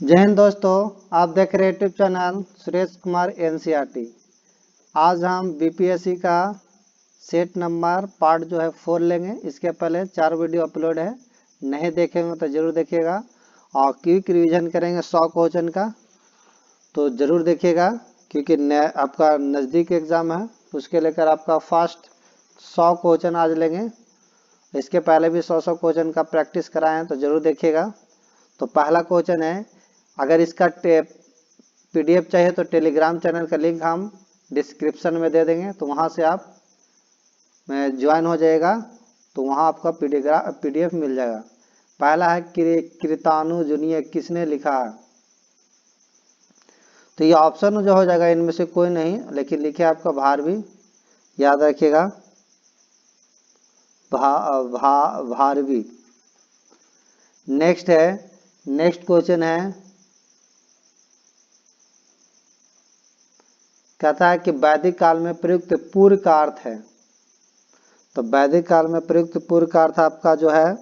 जय हिंद दोस्तों, आप देख रहे YouTube channel Suresh Kumar NCERT. आज हम बीपीएससी का सेट नंबर पार्ट जो है 4 लेंगे। इसके पहले 4 वीडियो अपलोड है, नहीं देखे होंगे तो जरूर देखिएगा। और क्विक रिवीजन करेंगे 100 क्वेश्चन का, तो जरूर देखिएगा क्योंकि आपका नज़दीक एग्ज़ाम है। उसके लेकर आपका फास्ट 100 क्वेश्चन आज लेंगे। इसके पहले भी 100 क्वेश्चन का प्रैक्टिस कराए हैं, तो जरूर देखिएगा। तो पहला क्वेश्चन है, अगर इसका पीडीएफ चाहिए तो टेलीग्राम चैनल का लिंक हम डिस्क्रिप्शन में दे देंगे, तो वहाँ से आप ज्वाइन हो जाएगा, तो वहाँ आपका पीडीएफ मिल जाएगा। पहला है कृतानु जुनियर किसने लिखा है? तो ये ऑप्शन जो हो जाएगा इनमें से कोई नहीं, लेकिन लिखे आपका भारवी, याद रखिएगा, भारवी। नेक्स्ट क्वेश्चन है, कहता है कि वैदिक काल में प्रयुक्त पूर्व का अर्थ है। तो वैदिक काल में प्रयुक्त पूर्व का अर्थ आपका जो है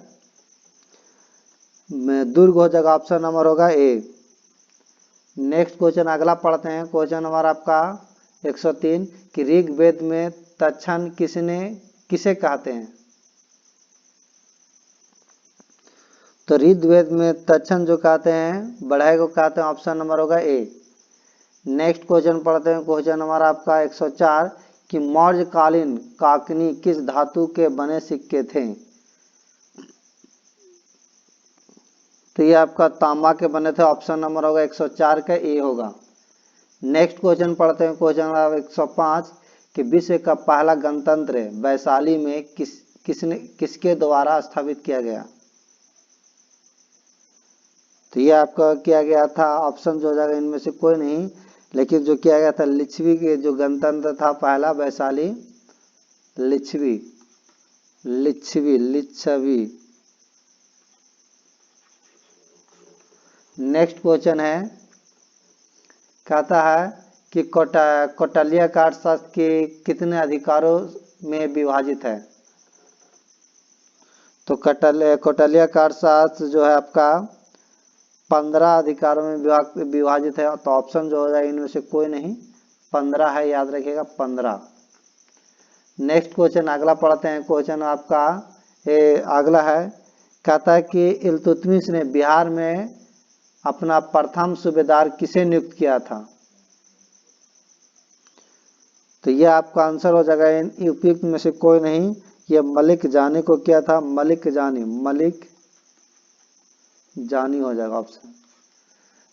दुर्ग हो जाएगा, ऑप्शन नंबर होगा ए। नेक्स्ट क्वेश्चन अगला पढ़ते हैं। क्वेश्चन नंबर आपका 103 कि ऋग्वेद में तक्षण किसे कहते हैं? तो ऋग्वेद में तक्षण जो कहते हैं बढ़ई को कहते हैं, ऑप्शन नंबर होगा ए। नेक्स्ट क्वेश्चन पढ़ते हैं। क्वेश्चन नंबर आपका 104 कि मौर्यकालीन काकनी किस धातु के बने सिक्के थे? तो ये आपका तांबा के बने थे, ऑप्शन नंबर होगा 104 का ए होगा। नेक्स्ट क्वेश्चन पढ़ते हैं। क्वेश्चन नंबर 105 कि विश्व का पहला गणतंत्र वैशाली में किसके द्वारा स्थापित किया गया? तो ये आपका किया गया था, ऑप्शन जो हो जाएगा इनमें से कोई नहीं, लेकिन जो किया गया था लिच्छवी के जो गणतंत्र था पहला वैशाली, लिच्छवी। नेक्स्ट क्वेश्चन है, कहता है कि कौटिल्य का अर्थशास्त्र के कितने अधिकारों में विभाजित है? तो कौटिल्य का अर्थशास्त्र जो है आपका 15 अधिकारों में विभाजित है। तो ऑप्शन जो हो जाएगा इनमें से कोई नहीं, 15 है, याद रखिएगा 15। नेक्स्ट क्वेश्चन अगला पढ़ते हैं। क्वेश्चन आपका अगला है, कहता है कि इल्तुतमिश ने बिहार में अपना प्रथम सूबेदार किसे नियुक्त किया था? तो ये आपका आंसर हो जाएगा इन उपयुक्त में से कोई नहीं, ये मलिक जानी को किया था, मलिक जानी हो जाएगा ऑप्शन।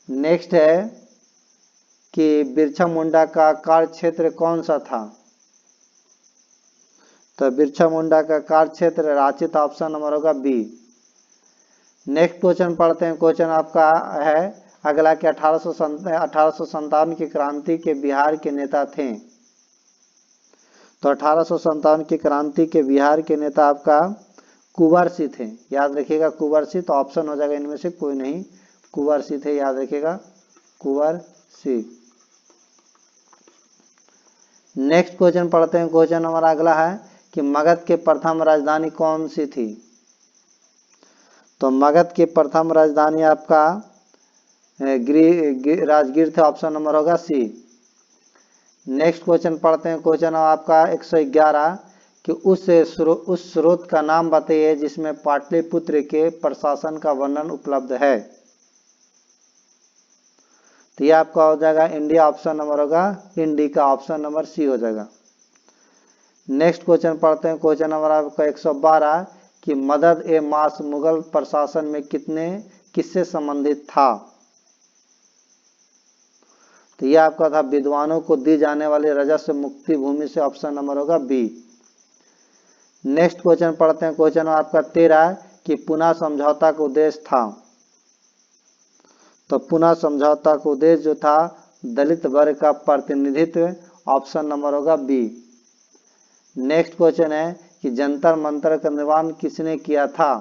नेक्स्ट है कि बिरसा मुंडा का कार्य क्षेत्र कौन सा था? तो बिरसा मुंडा का कार्य क्षेत्र रांची था, ऑप्शन नंबर होगा बी। नेक्स्ट क्वेश्चन पढ़ते हैं। क्वेश्चन आपका है अगला कि 1857 की क्रांति के बिहार के नेता थे। तो 1857 की क्रांति के बिहार के नेता आपका कुंवर सिंह थे, याद रखिएगा कुंवर सिंह। तो ऑप्शन हो जाएगा इनमें से कोई नहीं, कुंवर सिंह थे, याद रखिएगा कुंवर सिंह। नेक्स्ट क्वेश्चन पढ़ते हैं। क्वेश्चन नंबर अगला है कि मगध के प्रथम राजधानी कौन सी थी? तो मगध की प्रथम राजधानी आपका राजगीर थे, ऑप्शन नंबर होगा सी। नेक्स्ट क्वेश्चन पढ़ते हैं। क्वेश्चन आपका 111 कि उस स्रोत का नाम बताइए जिसमें पाटलिपुत्र के प्रशासन का वर्णन उपलब्ध है। तो ये आपका हो जाएगा इंडिया, ऑप्शन नंबर होगा इंडिका, ऑप्शन नंबर सी हो जाएगा। नेक्स्ट क्वेश्चन पढ़ते हैं। क्वेश्चन नंबर आपका 112 कि मदद ए मास मुगल प्रशासन में किससे संबंधित था? तो यह आपका था विद्वानों को दी जाने वाली राजस्व मुक्ति भूमि से, ऑप्शन नंबर होगा बी। नेक्स्ट क्वेश्चन पढ़ते हैं। क्वेश्चन आपका 13 कि पुनः समझौता का उद्देश्य था। तो पुनः समझौता का उद्देश्य जो था दलित वर्ग का प्रतिनिधित्व, ऑप्शन नंबर होगा बी। नेक्स्ट क्वेश्चन है कि जंतर मंतर का निर्माण किसने किया था?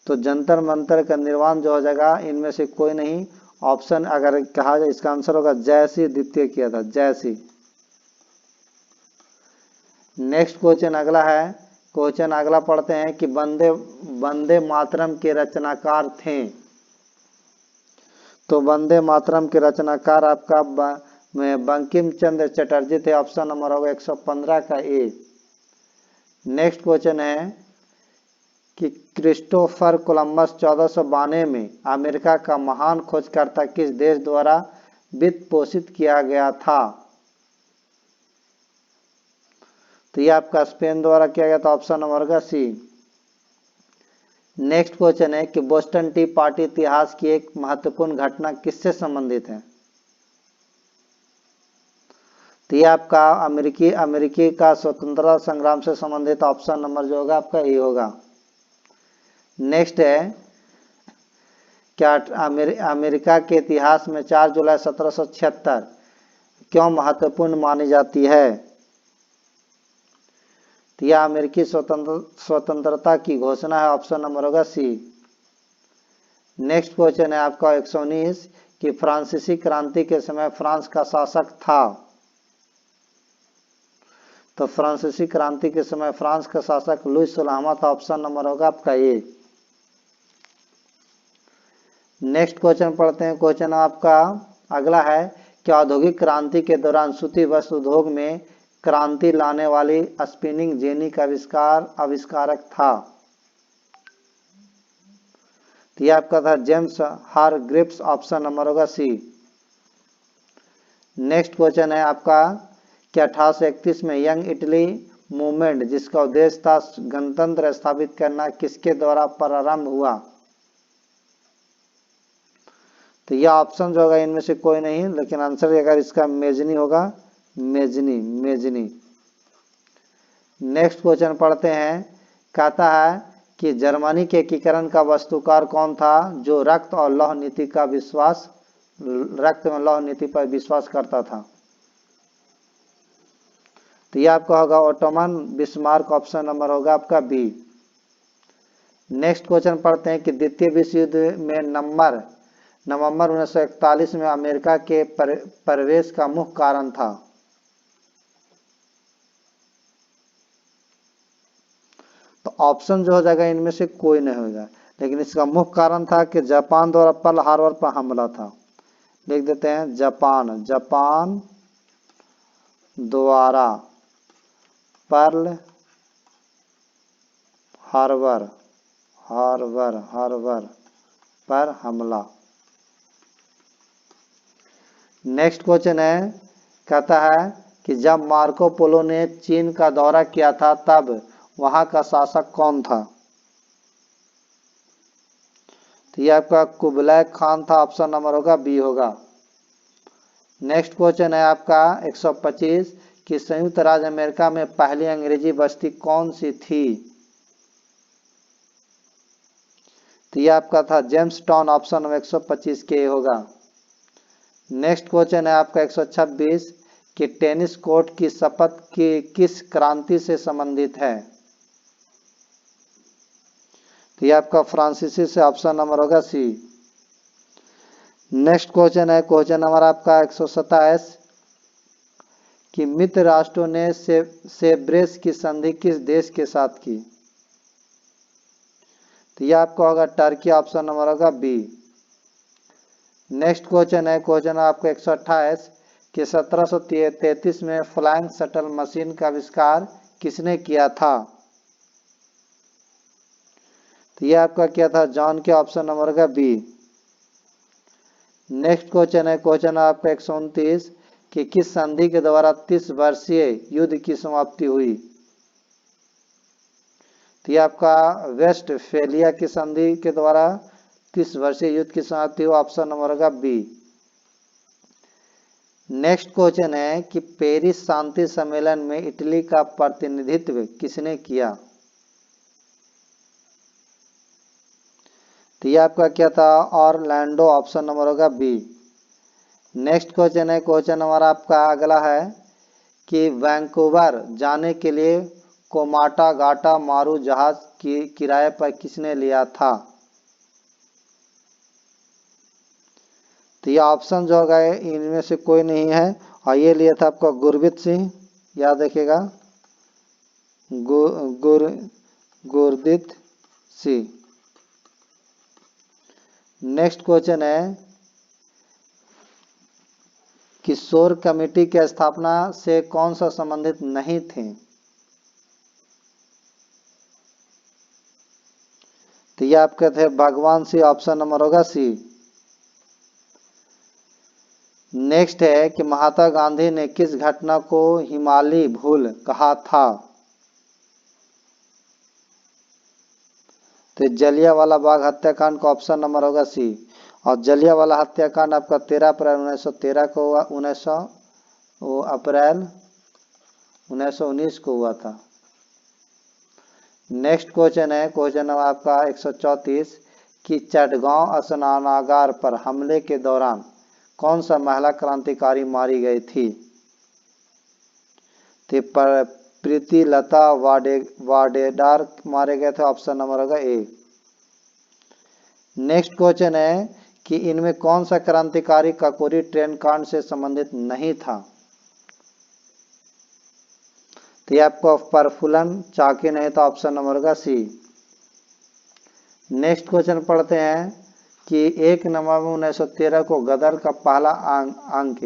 तो जंतर मंतर का निर्माण जो हो जाएगा इनमें से कोई नहीं, ऑप्शन अगर कहा जाए इसका आंसर होगा जयसिंह द्वितीय किया था, जयसिंह। नेक्स्ट क्वेश्चन अगला है क्वेश्चन अगला पढ़ते हैं कि वंदे वंदे मातरम के रचनाकार थे। तो वंदे मातरम के रचनाकार आपका बंकिम चंद्र चटर्जी थे। ऑप्शन नंबर होगा 115 का ए। नेक्स्ट क्वेश्चन है कि क्रिस्टोफर कोलंबस 1492 में अमेरिका का महान खोजकर्ता किस देश द्वारा वित्त पोषित किया गया था? तो ये आपका स्पेन द्वारा किया गया था। ऑप्शन नंबर का सी। नेक्स्ट क्वेश्चन है कि बोस्टन टी पार्टी इतिहास की एक महत्वपूर्ण घटना किससे संबंधित है? तो ये आपका अमेरिकी का स्वतंत्रता संग्राम से संबंधित। ऑप्शन नंबर जो होगा आपका ए होगा। नेक्स्ट है क्या अमेरिका के इतिहास में 4 जुलाई 1776 क्यों महत्वपूर्ण मानी जाती है? तो यह अमेरिकी स्वतंत्रता की घोषणा है। ऑप्शन नंबर होगा सी। नेक्स्ट क्वेश्चन है आपका 119 कि फ्रांसीसी क्रांति के समय फ्रांस का शासक था। तो फ्रांसीसी क्रांति के समय फ्रांस का शासक लुई 16वां था। ऑप्शन नंबर होगा आपका ए। नेक्स्ट क्वेश्चन पढ़ते हैं। क्वेश्चन आपका अगला है कि औद्योगिक क्रांति के दौरान सूती वस्त्र उद्योग में क्रांति लाने वाली स्पिनिंग जेनी का आविष्कारक था। तो यह आपका था जेम्स हारग्रीव्स। ऑप्शन नंबर होगा सी। नेक्स्ट क्वेश्चन है आपका कि 1831 में यंग इटली मूवमेंट जिसका उद्देश्य था गणतंत्र स्थापित करना किसके द्वारा प्रारंभ हुआ? तो यह ऑप्शन जो होगा इनमें से कोई नहीं, लेकिन आंसर अगर इसका मेजनी होगा, मेजनी। नेक्स्ट क्वेश्चन पढ़ते हैं। कहता है कि जर्मनी के एकीकरण का वास्तुकार कौन था जो रक्त में लौह नीति पर विश्वास करता था? तो यह आपका होगा ओटोमन बिस्मार्क। ऑप्शन नंबर होगा आपका बी। नेक्स्ट क्वेश्चन पढ़ते हैं कि द्वितीय विश्व युद्ध में नवंबर 1941 में अमेरिका के प्रवेश का मुख्य कारण था। तो ऑप्शन जो हो जाएगा इनमें से कोई नहीं होगा, लेकिन इसका मुख्य कारण था कि जापान द्वारा पर्ल हार्बर पर हमला था। लिख देते हैं जापान द्वारा पर्ल हार्बर पर हमला। नेक्स्ट क्वेश्चन है, कहता है कि जब मार्को पोलो ने चीन का दौरा किया था तब वहां का शासक कौन था? तो ये आपका कुबलाई खान था। ऑप्शन नंबर होगा बी होगा। नेक्स्ट क्वेश्चन है आपका 125 कि संयुक्त राज्य अमेरिका में पहली अंग्रेजी बस्ती कौन सी थी? तो ये आपका था जेम्स टाउन। ऑप्शन नंबर 125 के होगा। नेक्स्ट क्वेश्चन है आपका 126 कि टेनिस कोर्ट की शपथ की किस क्रांति से संबंधित है? तो ये आपका फ्रांसीसी से। ऑप्शन नंबर होगा सी। नेक्स्ट क्वेश्चन है क्वेश्चन नंबर आपका 127 कि मित्र राष्ट्रों ने सेब्रेस की संधि किस देश के साथ की? तो ये आपका होगा टर्की। ऑप्शन नंबर होगा बी। नेक्स्ट क्वेश्चन है क्वेश्चन आपको 128 कि 1733 में फ्लाइंग शटल मशीन का आविष्कार किसने किया था? तो ये आपका क्या था जॉन के। ऑप्शन नंबर का बी। नेक्स्ट क्वेश्चन है क्वेश्चन आपका 129 कि किस संधि के द्वारा 30 वर्षीय युद्ध की समाप्ति हुई? तो ये आपका वेस्टफेलिया की संधि के द्वारा 30 वर्षीय युद्ध की समाप्ति हुई। ऑप्शन नंबर होगा बी। नेक्स्ट क्वेश्चन है कि पेरिस शांति सम्मेलन में इटली का प्रतिनिधित्व किसने किया? तो ये आपका क्या था ऑरलैंडो। ऑप्शन नंबर होगा बी। नेक्स्ट क्वेश्चन है क्वेश्चन नंबर आपका अगला है कि वैंकूवर जाने के लिए कोमाटा गाटा मारू जहाज की किराए पर किसने लिया था? तो ये ऑप्शन जो होगा इनमें से कोई नहीं है, और ये लिया था आपका गुरबीत सिंह। याद रखिएगा गुरदीप सिंह। नेक्स्ट क्वेश्चन है, किशोर कमेटी की स्थापना से कौन सा संबंधित नहीं थे? तो ये आपके थे भगवान सिंह, ऑप्शन नंबर होगा सी। नेक्स्ट है कि महात्मा गांधी ने किस घटना को हिमालयी भूल कहा था? तो जलियांवाला बाग हत्याकांड का ऑप्शन नंबर होगा सी। और जलियांवाला हत्याकांड आपका 13 अप्रैल 1913 को हुआ, 19 अप्रैल 1919 को हुआ था। नेक्स्ट क्वेश्चन है, क्वेश्चन नंबर आपका 134 कि चटगांव स्नानागार पर हमले के दौरान कौन सा महिला क्रांतिकारी मारी गई थी? तो प्रीति लता वाडेदार मारे गए थे, ऑप्शन नंबर होगा ए। नेक्स्ट क्वेश्चन है कि इनमें कौन सा क्रांतिकारी काकोरी ट्रेन कांड से संबंधित नहीं था? तो ये आपको प्रफुल्लन चाकी नहीं था, ऑप्शन नंबर होगा सी। नेक्स्ट क्वेश्चन पढ़ते हैं कि 1 नवंबर 1913 को गदर का पहला अंक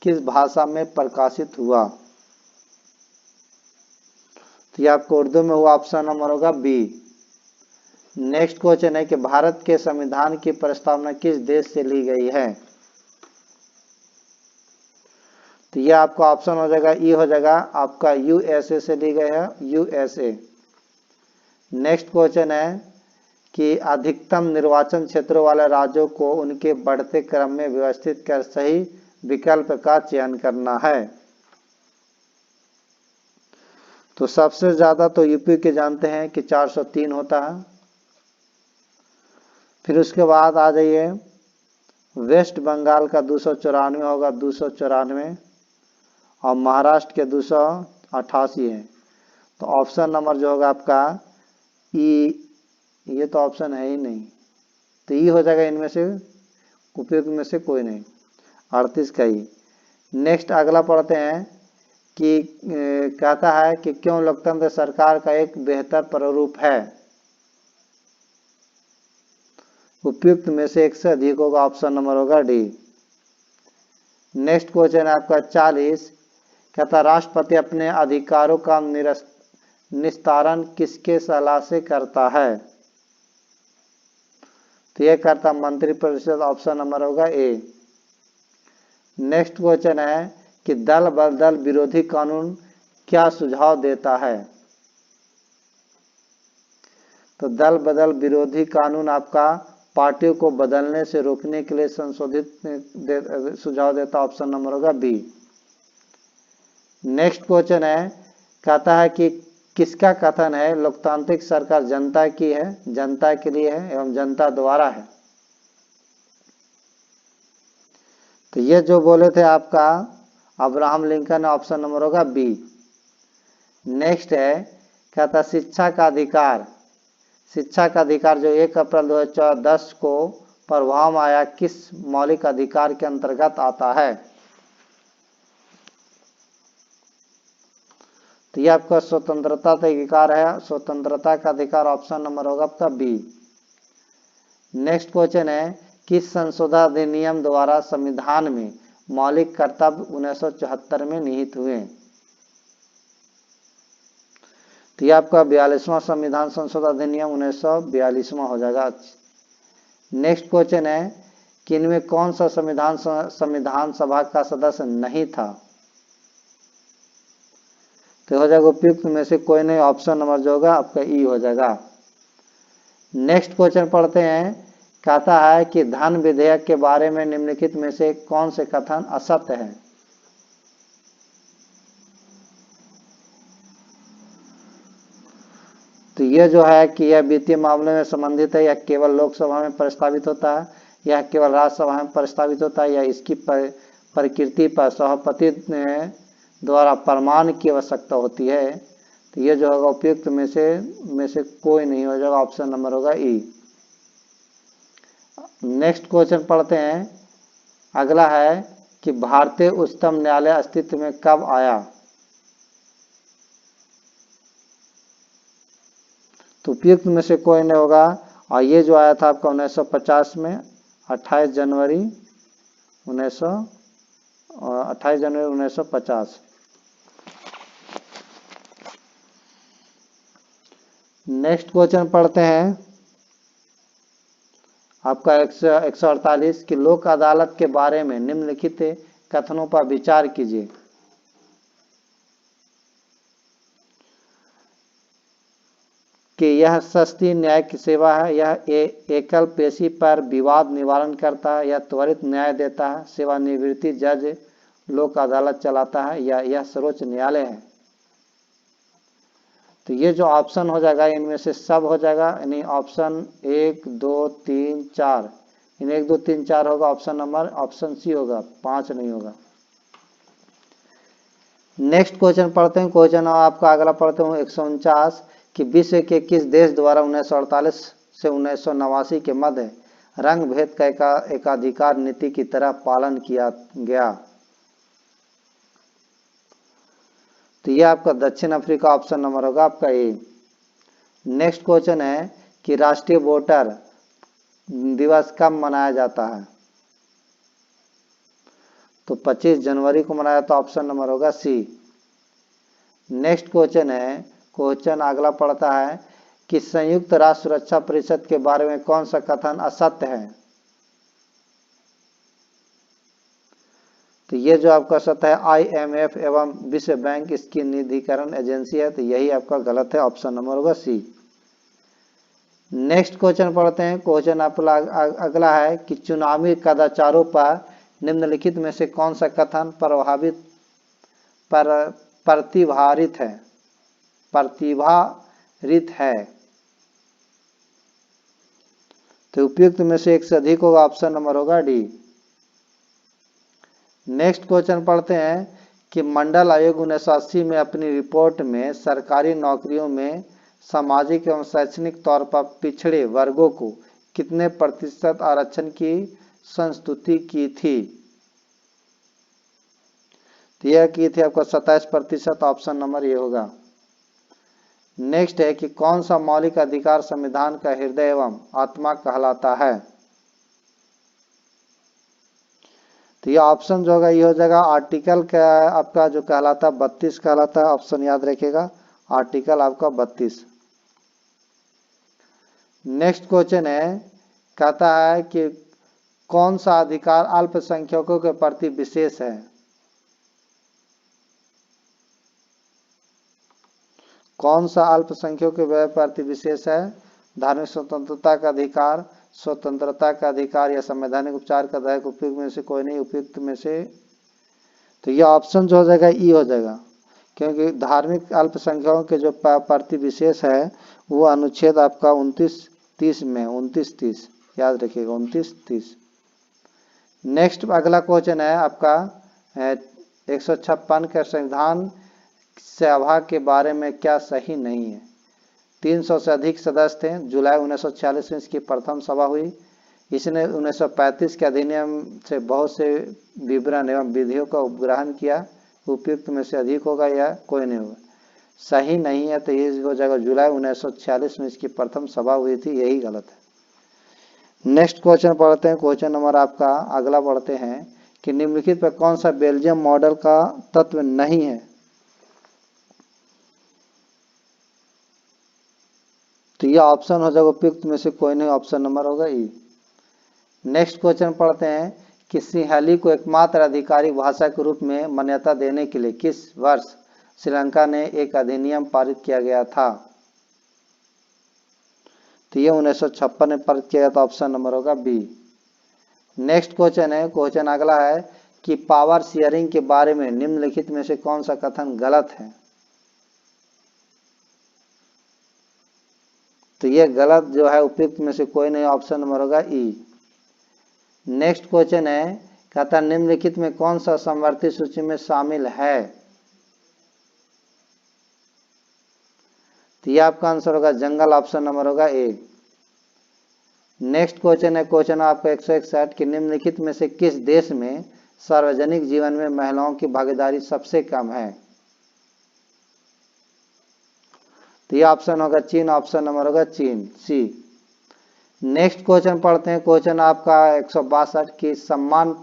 किस भाषा में प्रकाशित हुआ? तो ये आपको उर्दू में हुआ, ऑप्शन नंबर होगा बी। नेक्स्ट क्वेश्चन है कि भारत के संविधान की प्रस्तावना किस देश से ली गई है? तो ये आपका ऑप्शन हो जाएगा ई, हो जाएगा आपका यूएसए से ली गई है, यूएसए। नेक्स्ट क्वेश्चन है कि अधिकतम निर्वाचन क्षेत्रों वाले राज्यों को उनके बढ़ते क्रम में व्यवस्थित कर सही विकल्प का चयन करना है। तो सबसे ज्यादा तो यूपी के जानते हैं कि 403 होता है। फिर उसके बाद आ जाइए, वेस्ट बंगाल का 294 होगा, 294, और महाराष्ट्र के 288 है। तो ऑप्शन नंबर जो होगा आपका ई, ये तो ऑप्शन है ही नहीं, तो ई हो जाएगा इनमें से उपयुक्त में से कोई नहीं, 38 का ही। नेक्स्ट अगला पढ़ते हैं कि कहता है कि क्यों लोकतंत्र सरकार का एक बेहतर प्रारूप है? उपयुक्त में से एक से अधिक होगा, ऑप्शन नंबर होगा डी। नेक्स्ट क्वेश्चन है आपका 40, कहता राष्ट्रपति अपने अधिकारों का निस्तारण किसके सलाह से करता है? तो यह करता मंत्रिपरिषद, ऑप्शन नंबर होगा ए। नेक्स्ट क्वेश्चन है कि दल बदल विरोधी कानून क्या सुझाव देता है? तो दल बदल विरोधी कानून आपका पार्टियों को बदलने से रोकने के लिए संशोधित सुझाव देता, ऑप्शन नंबर होगा बी। नेक्स्ट क्वेश्चन है, कहता है कि किसका कथन है लोकतांत्रिक सरकार जनता की है, जनता के लिए है एवं जनता द्वारा है? तो ये जो बोले थे आपका अब्राहम लिंकन, ऑप्शन नंबर होगा बी। नेक्स्ट है, कहता शिक्षा का अधिकार, शिक्षा का अधिकार जो 1 अप्रैल 2010 को प्रभाव में आया किस मौलिक अधिकार के अंतर्गत आता है? तो ये आपका स्वतंत्रता का अधिकार है, स्वतंत्रता का अधिकार, ऑप्शन नंबर होगा आपका बी। नेक्स्ट क्वेश्चन है, किस संशोधन अधिनियम द्वारा संविधान में मौलिक कर्तव्य 1974 में निहित हुए? तो ये आपका 42वां संविधान संशोधन अधिनियम 1942वां हो जाएगा। नेक्स्ट क्वेश्चन है कि इनमें कौन सा संविधान सभा का सदस्य नहीं था? तो हो जाएगा उपयुक्त में से कोई नहीं, ऑप्शन नंबर जो होगा आपका ई हो जाएगा। नेक्स्ट क्वेश्चन पढ़ते हैं, कहता है कि धन विधेयक के बारे में निम्नलिखित में से कौन से कथन असत्य है? तो यह जो है कि यह वित्तीय मामले में संबंधित है, यह केवल लोकसभा में प्रस्तावित होता है, यह केवल राज्यसभा में प्रस्तावित होता है, या इसकी प्रकृति पर सभापति द्वारा प्रमाण की आवश्यकता होती है? तो यह जो होगा उपयुक्त में से कोई नहीं हो जाएगा, ऑप्शन नंबर होगा ई। नेक्स्ट क्वेश्चन पढ़ते हैं, अगला है कि भारतीय उच्चतम न्यायालय अस्तित्व में कब आया? तो उपयुक्त में से कोई नहीं होगा। और ये जो आया था आपका 1950 में 28 जनवरी 1950। नेक्स्ट क्वेश्चन पढ़ते हैं आपका 148 कि लोक अदालत के बारे में निम्नलिखित कथनों पर विचार कीजिए। कि यह सस्ती न्यायिक सेवा है, यह एकल पेशी पर विवाद निवारण करता है, यह त्वरित न्याय देता है, सेवानिवृत्ति जज लोक अदालत चलाता है, या यह सर्वोच्च न्यायालय है। तो ये जो ऑप्शन हो जाएगा इनमें से सब हो जाएगा, यानी ऑप्शन 1 2 3 4, इन 1 2 3 4 होगा ऑप्शन नंबर, ऑप्शन सी होगा, 5 नहीं होगा। नेक्स्ट क्वेश्चन पढ़ते हैं। क्वेश्चन आपका अगला पढ़ते हूँ 149 कि विश्व के किस देश द्वारा 1948 से 1989 के मध्य रंग भेद का एकाधिकार नीति की तरह पालन किया गया। तो ये आपका दक्षिण अफ्रीका ऑप्शन नंबर होगा आपका ए। नेक्स्ट क्वेश्चन है कि राष्ट्रीय वोटर दिवस कब मनाया जाता है। तो 25 जनवरी को मनाया, तो ऑप्शन नंबर होगा सी। नेक्स्ट क्वेश्चन है, क्वेश्चन अगला पढ़ता है कि संयुक्त राष्ट्र सुरक्षा परिषद के बारे में कौन सा कथन असत्य है। तो ये जो आपका सत्य है IMF एवं विश्व बैंक इसकी निधिकरण एजेंसी है, तो यही आपका गलत है, ऑप्शन नंबर होगा सी। नेक्स्ट क्वेश्चन पढ़ते हैं। क्वेश्चन आपका अगला है कि चुनावी कदाचारों पर निम्नलिखित में से कौन सा कथन प्रतिभारित है। तो उपयुक्त में से एक से अधिक होगा, ऑप्शन नंबर होगा डी। नेक्स्ट क्वेश्चन पढ़ते हैं कि मंडल आयोग 1980 में अपनी रिपोर्ट में सरकारी नौकरियों में सामाजिक एवं शैक्षणिक तौर पर पिछड़े वर्गों को कितने प्रतिशत आरक्षण की संस्तुति की थी। तो यह की थी आपका 27%, ऑप्शन नंबर ये होगा। नेक्स्ट है कि कौन सा मौलिक अधिकार संविधान का हृदय एवं आत्मा कहलाता है। तो यह ऑप्शन जो होगा ये हो जाएगा आर्टिकल का आपका जो कहलाता है 32 कहलाता है, ऑप्शन याद रखिएगा, आर्टिकल आपका 32। नेक्स्ट क्वेश्चन है, कहता है कि कौन सा अधिकार अल्पसंख्यकों के प्रति विशेष है। कौन सा अल्पसंख्यकों के प्रति विशेष है। धार्मिक स्वतंत्रता का अधिकार, स्वतंत्रता का अधिकार, या संवैधानिक उपचार का दायक। उपयुक्त में से कोई नहीं, उपयुक्त में से तो यह ऑप्शन जो हो जाएगा ई हो जाएगा, क्योंकि धार्मिक अल्पसंख्यकों के जो प्रति विशेष है वो अनुच्छेद आपका 29-30 में 29-30 याद रखिएगा, 29-30। नेक्स्ट अगला क्वेश्चन है आपका 156 का संविधान सभा के बारे में क्या सही नहीं है। 300 से अधिक सदस्य थे। जुलाई 1946 में इसकी प्रथम सभा हुई। इसने 1935 के अधिनियम से बहुत से विवरण एवं विधियों का उपग्रहण किया। उपयुक्त में से अधिक होगा या कोई नहीं होगा, सही नहीं है, तो ये हो जाएगा जुलाई 1946 में इसकी प्रथम सभा हुई थी, यही गलत है। नेक्स्ट क्वेश्चन पढ़ते हैं। क्वेश्चन नंबर आपका अगला पढ़ते हैं कि निम्नलिखित पर कौन सा बेल्जियम मॉडल का तत्व नहीं है। तो यह ऑप्शन हो जाएगा उपयुक्त में से कोई नहीं, ऑप्शन नंबर होगा ई। नेक्स्ट क्वेश्चन पढ़ते हैं कि सिंहली को एकमात्र आधिकारिक भाषा के रूप में मान्यता देने के लिए किस वर्ष श्रीलंका ने एक अधिनियम पारित किया गया था। तो यह 1956 में पारित किया गया था, ऑप्शन नंबर होगा बी। नेक्स्ट क्वेश्चन है, क्वेश्चन अगला है कि पावर शेयरिंग के बारे में निम्नलिखित में से कौन सा कथन गलत है। तो यह गलत जो है उपयुक्त में से कोई नहीं, ऑप्शन नंबर होगा ई। नेक्स्ट क्वेश्चन है, कहता निम्नलिखित में कौन सा समवर्ती सूची में शामिल है। तो यह आपका आंसर होगा जंगल, ऑप्शन नंबर होगा ए। नेक्स्ट क्वेश्चन है, क्वेश्चन आपका 161 कि निम्नलिखित में से किस देश में सार्वजनिक जीवन में महिलाओं की भागीदारी सबसे कम है। तो ये ऑप्शन होगा चीन, ऑप्शन नंबर होगा चीन, सी। नेक्स्ट क्वेश्चन पढ़ते हैं। क्वेश्चन आपका 162 की सम्मान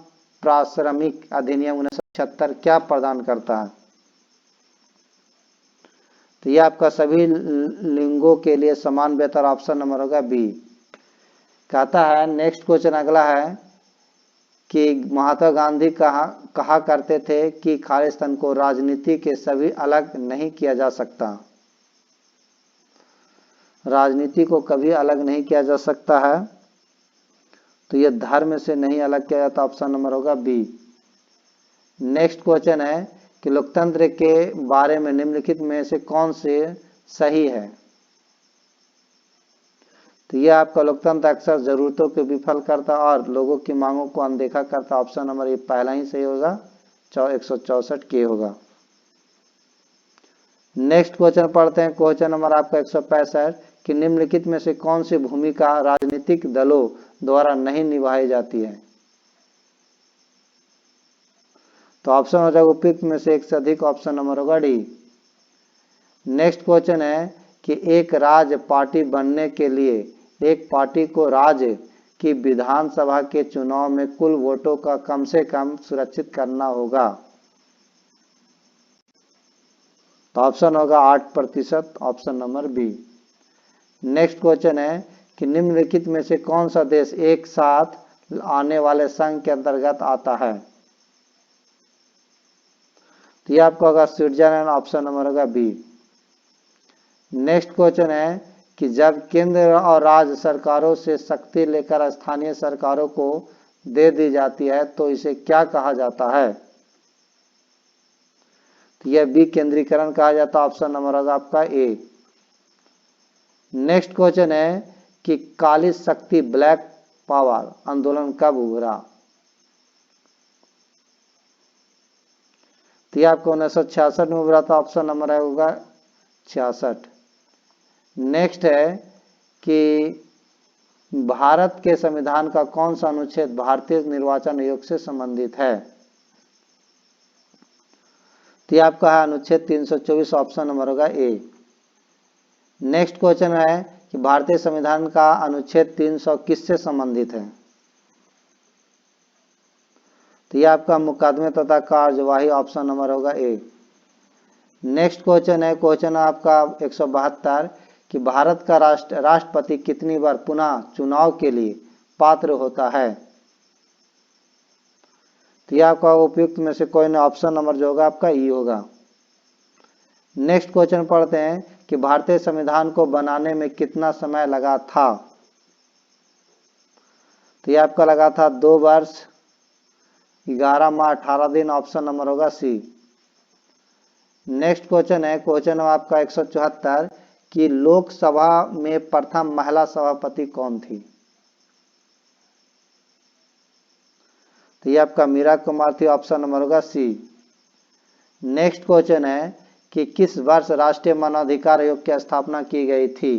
पारिश्रमिक अधिनियम 1976 क्या प्रदान करता है? तो ये आपका सभी लिंगों के लिए समान वेतन, ऑप्शन नंबर होगा बी। कहता है नेक्स्ट क्वेश्चन अगला है कि महात्मा गांधी कहा करते थे कि खालिस्तान को राजनीति के सभी अलग नहीं किया जा सकता। राजनीति को कभी अलग नहीं किया जा सकता है, तो यह धर्म से नहीं अलग किया जाता, ऑप्शन नंबर होगा बी। नेक्स्ट क्वेश्चन है कि लोकतंत्र के बारे में निम्नलिखित में से कौन से सही है? तो यह आपका लोकतंत्र अक्सर जरूरतों को विफल करता और लोगों की मांगों को अनदेखा करता, ऑप्शन नंबर ये पहला ही सही होगा, 164 के होगा। नेक्स्ट क्वेश्चन पढ़ते हैं। क्वेश्चन नंबर आपका 165 कि निम्नलिखित में से कौन सी भूमिका राजनीतिक दलों द्वारा नहीं निभाई जाती है? तो ऑप्शन हो जाएगा उपयुक्त में से एक से अधिक, ऑप्शन नंबर होगा डी। नेक्स्ट क्वेश्चन है कि एक राज्य पार्टी बनने के लिए एक पार्टी को राज्य की विधानसभा के चुनाव में कुल वोटों का कम से कम सुरक्षित करना होगा। तो ऑप्शन होगा 8%, option number B. Next question है कि निम्नलिखित में से कौन सा देश एक साथ आने वाले संघ के अंतर्गत आता है? तो यह आपका होगा स्विट्जरलैंड, ऑप्शन नंबर होगा बी। नेक्स्ट क्वेश्चन है कि जब केंद्र और राज्य सरकारों से शक्ति लेकर स्थानीय सरकारों को दे दी जाती है तो इसे क्या कहा जाता है? तो यह विकेंद्रीकरण कहा जाता है, ऑप्शन नंबर होगा आपका ए। नेक्स्ट क्वेश्चन है कि काली शक्ति ब्लैक पावर आंदोलन कब उभरा? तो यह आपको 1966 में उभरा था, ऑप्शन नंबर होगा 66। नेक्स्ट है कि भारत के संविधान का कौन सा अनुच्छेद भारतीय निर्वाचन आयोग से संबंधित है? तो यह आपका है अनुच्छेद 324, ऑप्शन नंबर होगा ए। नेक्स्ट क्वेश्चन है कि भारतीय संविधान का अनुच्छेद 300 किससे संबंधित है? तो यह आपका मुकदमे तथा कार्यवाही, ऑप्शन नंबर होगा ए। नेक्स्ट क्वेश्चन है, क्वेश्चन आपका 172 कि भारत का राष्ट्रपति कितनी बार पुनः चुनाव के लिए पात्र होता है? तो यह आपका उपयुक्त में से कोई ना, ऑप्शन नंबर जो होगा आपका ई होगा। नेक्स्ट क्वेश्चन पढ़ते हैं कि भारतीय संविधान को बनाने में कितना समय लगा था? तो यह आपका लगा था 2 वर्ष 11 माह 18 दिन, ऑप्शन नंबर होगा सी। नेक्स्ट क्वेश्चन है, क्वेश्चन आपका 174 कि लोकसभा में प्रथम महिला सभापति कौन थी? तो ये आपका मीरा कुमार थी, ऑप्शन नंबर होगा सी। नेक्स्ट क्वेश्चन है कि किस वर्ष राष्ट्रीय मानवाधिकार आयोग की स्थापना की गई थी?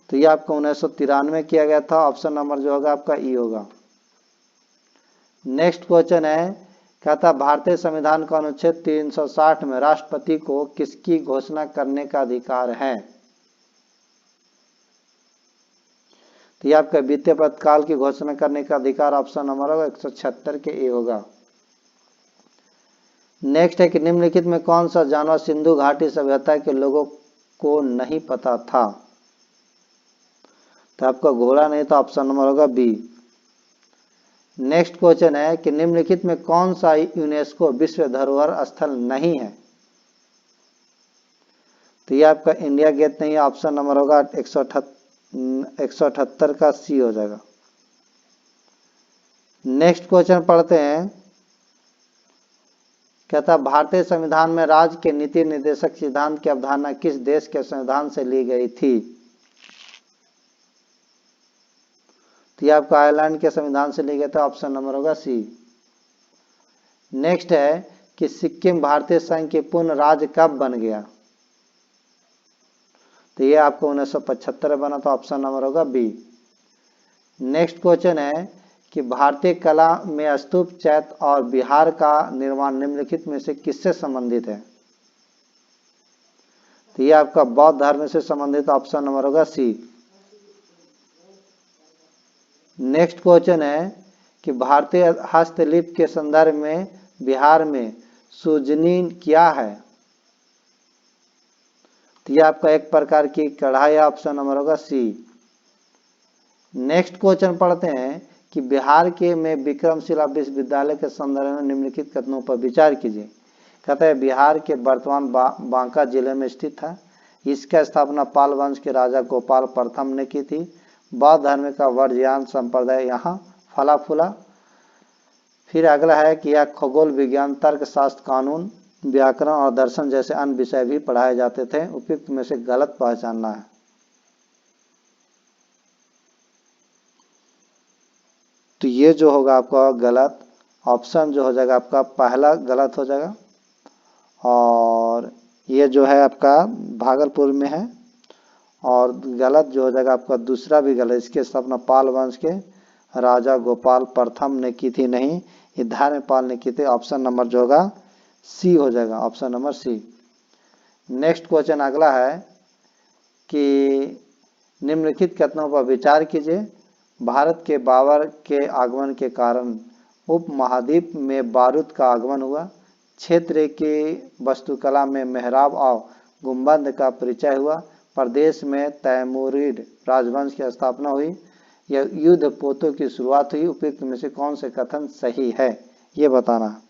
तो ये आपको 1993 किया गया था, ऑप्शन नंबर जो होगा आपका ई होगा। नेक्स्ट क्वेश्चन है, कहता भारतीय संविधान का अनुच्छेद 360 में राष्ट्रपति को किसकी घोषणा करने का अधिकार है? तो ये आपका वित्तीय पदकाल की घोषणा करने का अधिकार, ऑप्शन नंबर होगा 176 के ए होगा। नेक्स्ट है कि निम्नलिखित में कौन सा जानवर सिंधु घाटी सभ्यता के लोगों को नहीं पता था? तो आपका घोड़ा नहीं था, ऑप्शन नंबर होगा बी। नेक्स्ट क्वेश्चन है कि निम्नलिखित में कौन सा यूनेस्को विश्व धरोहर स्थल नहीं है? तो ये आपका इंडिया गेट नहीं है, ऑप्शन नंबर होगा 178 का सी हो जाएगा। नेक्स्ट क्वेश्चन पढ़ते हैं, कहता भारतीय संविधान में राज्य के नीति निर्देशक सिद्धांत की अवधारणा किस देश के संविधान से ली गई थी? तो यह आपका आयरलैंड के संविधान से ली गया था, ऑप्शन नंबर होगा सी। नेक्स्ट है कि सिक्किम भारतीय संघ के पूर्ण राज्य कब बन गया? तो ये आपको 1975 बना था, ऑप्शन नंबर होगा बी। नेक्स्ट क्वेश्चन है कि भारतीय कला में स्तूप, चैत्य और विहार का निर्माण निम्नलिखित में से किससे संबंधित है? तो ये आपका बौद्ध धर्म से संबंधित ऑप्शन नंबर होगा सी। नेक्स्ट क्वेश्चन है कि भारतीय हस्तलिपि के संदर्भ में बिहार में सुजनी क्या है? तो ये आपका एक प्रकार की कढ़ाई, ऑप्शन नंबर होगा सी। नेक्स्ट क्वेश्चन पढ़ते हैं कि बिहार के में विक्रमशिला विश्वविद्यालय के संदर्भ में निम्नलिखित कथनों पर विचार कीजिए। कहता है बिहार के वर्तमान बांका जिले में स्थित था। इसका स्थापना पाल वंश के राजा गोपाल प्रथम ने की थी। बौद्ध धर्म का वर्जयान संप्रदाय यहाँ फला फूला। फिर अगला है कि यह खगोल विज्ञान, तर्कशास्त्र, कानून, व्याकरण और दर्शन जैसे अन्य विषय भी पढ़ाए जाते थे। उपयुक्त में से गलत पहचानना है। तो ये जो होगा आपका गलत ऑप्शन जो हो जाएगा आपका पहला गलत हो जाएगा, और ये जो है आपका भागलपुर में है, और गलत जो हो जाएगा आपका दूसरा भी गलत। इसके स्थापना पाल वंश के राजा गोपाल प्रथम ने की थी, नहीं, ये धर्मपाल ने की थी। ऑप्शन नंबर जो होगा सी हो जाएगा, option number C. Next question अगला है कि निम्नलिखित कथनों पर विचार कीजिए। भारत के बाबर के आगमन के कारण उपमहाद्वीप में बारूद का आगमन हुआ। क्षेत्र की वास्तुकला में मेहराब और गुंबद का परिचय हुआ। प्रदेश में तैमूरिड राजवंश की स्थापना हुई। यह युद्ध पोतों की शुरुआत हुई। उपयुक्त में से कौन से कथन सही है, ये बताना।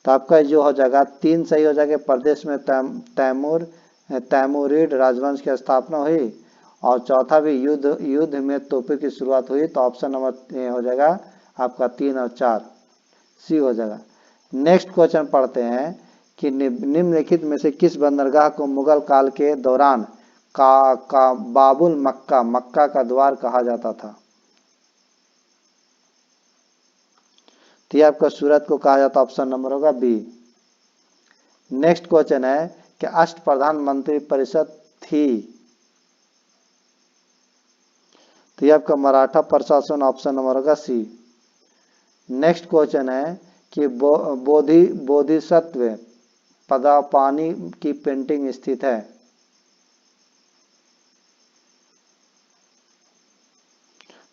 तो आपका जो हो जाएगा 3 सही हो जाएगा। प्रदेश में तैमूरिड राजवंश की स्थापना हुई, और चौथा भी युद्ध में तोपों की शुरुआत हुई। तो ऑप्शन नंबर हो जाएगा आपका 3 और 4 सी हो जाएगा। नेक्स्ट क्वेश्चन पढ़ते हैं कि निम्नलिखित में से किस बंदरगाह को मुगल काल के दौरान का बाबुल मक्का का द्वार कहा जाता था? तो ये आपका सूरत को कहा जाता, ऑप्शन नंबर होगा बी। नेक्स्ट क्वेश्चन है कि अष्ट प्रधानमंत्री परिषद थी। तो ये आपका मराठा प्रशासन, ऑप्शन नंबर होगा सी। नेक्स्ट क्वेश्चन है कि बोधिसत्व पदापानी की पेंटिंग स्थित है।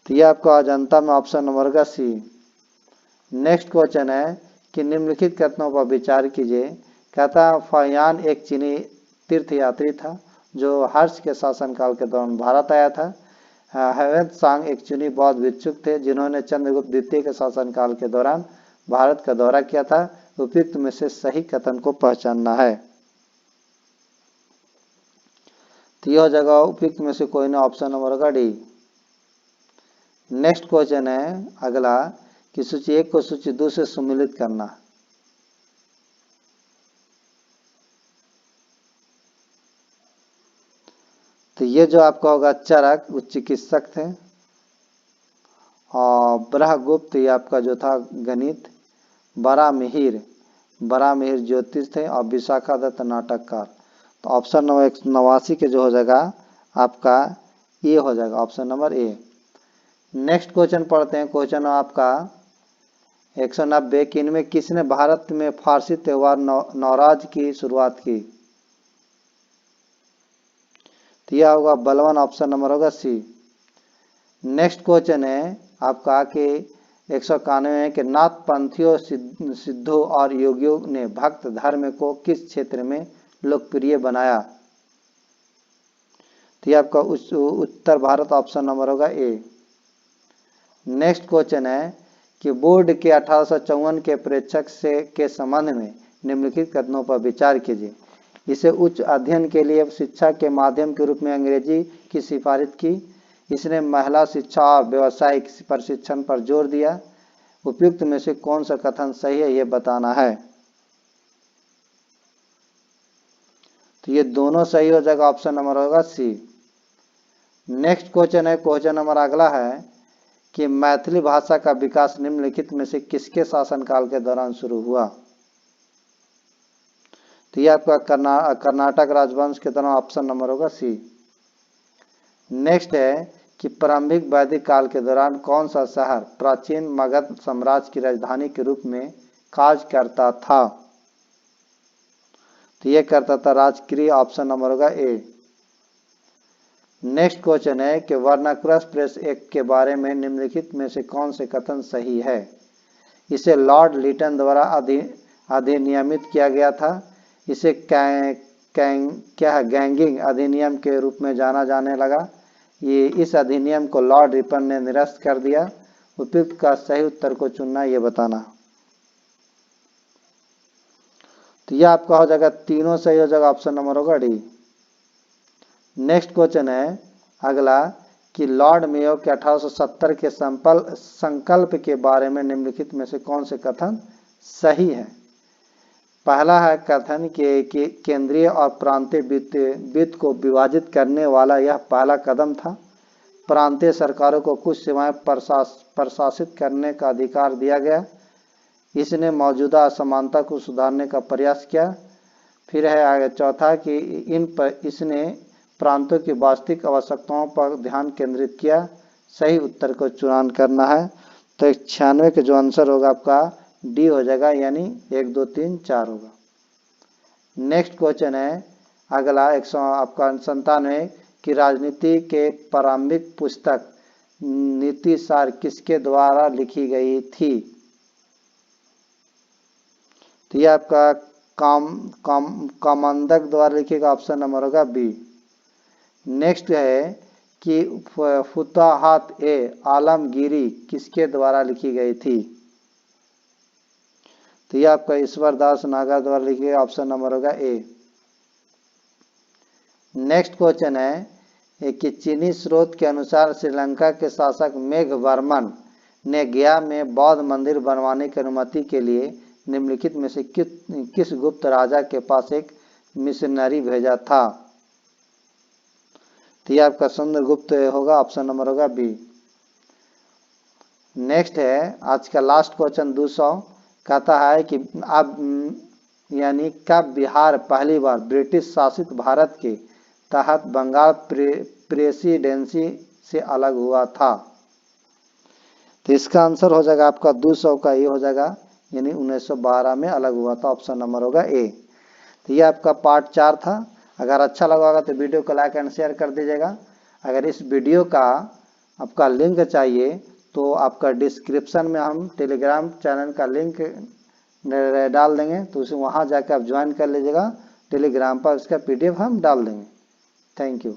तो ये आपका अजंता में, ऑप्शन नंबर होगा सी। नेक्स्ट क्वेश्चन है कि निम्नलिखित कथनों पर विचार कीजिए। कहता फाहियान एक चीनी तीर्थयात्री था जो हर्ष के शासनकाल के दौरान भारत आया था। हेवेंत सांग एक चीनी बौद्ध भिक्षुक थे जिन्होंने चंद्रगुप्त द्वितीय के शासनकाल के दौरान भारत का दौरा किया था। उपयुक्त में से सही कथन को पहचानना है। तो यह जगह उपयुक्त में से कोई ना, ऑप्शन नंबर होगा डी। नेक्स्ट क्वेश्चन है अगला कि सूची 1 को सूची 2 से सम्मिलित करना। तो ये जो आपका होगा चरक, वो चिकित्सक थे, और ब्रह्मगुप्त ये आपका जो था गणित, बरामिहिर ज्योतिष थे, और विशाखा दत्त नाटककार। तो ऑप्शन नंबर 189 के जो हो जाएगा आपका ए हो जाएगा, option number A. Next question पढ़ते हैं। क्वेश्चन आपका 190 कि इनमें किसने भारत में फारसी त्योहार नवराज की शुरुआत की? तो यह होगा बलवान, ऑप्शन नंबर होगा सी। नेक्स्ट क्वेश्चन है आपका कि 191 है कि नाथ पंथियों, सिद्धों और योगियों ने भक्त धर्म को किस क्षेत्र में लोकप्रिय बनाया? तो यह आपका उत्तर भारत, ऑप्शन नंबर होगा ए। नेक्स्ट क्वेश्चन है कि बोर्ड के 1854 के परीक्षक के संबंध में निम्नलिखित कथनों पर विचार कीजिए। इसे उच्च अध्ययन के लिए शिक्षा के माध्यम के रूप में अंग्रेजी की सिफारिश की। इसने महिला शिक्षा और व्यावसायिक प्रशिक्षण पर जोर दिया। उपयुक्त में से कौन सा कथन सही है, ये बताना है। तो ये दोनों सही हो जाएगा, ऑप्शन नंबर होगा सी। नेक्स्ट क्वेश्चन है, क्वेश्चन नंबर अगला है कि मैथिली भाषा का विकास निम्नलिखित में से किसके शासनकाल के दौरान शुरू हुआ? तो ये आपका कर्नाटक राजवंश के दौरान, ऑप्शन नंबर होगा सी। नेक्स्ट है कि प्रारंभिक वैदिक काल के दौरान कौन सा शहर प्राचीन मगध साम्राज्य की राजधानी के रूप में कार्य करता था? तो ये करता था राजक्रिय, ऑप्शन नंबर होगा ए। नेक्स्ट क्वेश्चन है कि वर्नाकुलर प्रेस एक्ट के बारे में निम्नलिखित में से कौन से कथन सही है। इसे लॉर्ड लिटन द्वारा अधिनियमित किया गया था। इसे गैंगिंग अधिनियम के रूप में जाना जाने लगा। ये इस अधिनियम को लॉर्ड रिपन ने निरस्त कर दिया। उपयुक्त का सही उत्तर को चुनना, ये बताना। तो यह आपका हो जाएगा, तीनों सही हो जाएगा, ऑप्शन नंबर होगा डी। नेक्स्ट क्वेश्चन है अगला कि लॉर्ड मेयो के 1870 के संकल्प के बारे में निम्नलिखित में से कौन से कथन सही है। पहला है कथन कि केंद्रीय और प्रांतीय वित्त को विभाजित करने वाला यह पहला कदम था। प्रांतीय सरकारों को कुछ सेवाएं प्रशासित करने का अधिकार दिया गया। इसने मौजूदा असमानता को सुधारने का प्रयास किया। फिर है आगे चौथा कि इसने प्रांतों की वास्तविक आवश्यकताओं पर ध्यान केंद्रित किया। सही उत्तर को चुनाव करना है। तो 96 का जो आंसर होगा आपका डी हो जाएगा, यानी 1 2 3 4 होगा। नेक्स्ट क्वेश्चन है अगला आपका 97 कि राजनीति के प्रारंभिक पुस्तक नीति सार किसके द्वारा लिखी गई थी। तो ये आपका कामंदक द्वारा लिखेगा, ऑप्शन नंबर होगा बी। नेक्स्ट है कि फुतहात ए आलमगीरी किसके द्वारा लिखी गई थी। तो ये आपका ईश्वर दास नागर द्वारा लिखी गई, ऑप्शन नंबर होगा ए। नेक्स्ट क्वेश्चन है कि चीनी स्रोत के अनुसार श्रीलंका के शासक मेघवर्मन ने गया में बौद्ध मंदिर बनवाने की अनुमति के लिए निम्नलिखित में से किस गुप्त राजा के पास एक मिशनरी भेजा था। तो यह आपका चंद्रगुप्त होगा, ऑप्शन नंबर होगा बी। नेक्स्ट है आज का लास्ट क्वेश्चन 200 कहता है कि अब यानी कब बिहार पहली बार ब्रिटिश शासित भारत के तहत बंगाल प्रेसिडेंसी से अलग हुआ था। तो इसका आंसर हो जाएगा आपका 200 का ये हो जाएगा, यानी 1912 में अलग हुआ था, ऑप्शन नंबर होगा ए। तो ये आपका पार्ट 4 था। अगर अच्छा लगा होगा तो वीडियो को लाइक एंड शेयर कर दीजिएगा। अगर इस वीडियो का आपका लिंक चाहिए तो आपका डिस्क्रिप्शन में हम टेलीग्राम चैनल का लिंक डाल देंगे, तो उसे वहाँ जाकर आप ज्वाइन कर लीजिएगा। टेलीग्राम पर उसका PDF हम डाल देंगे। Thank you.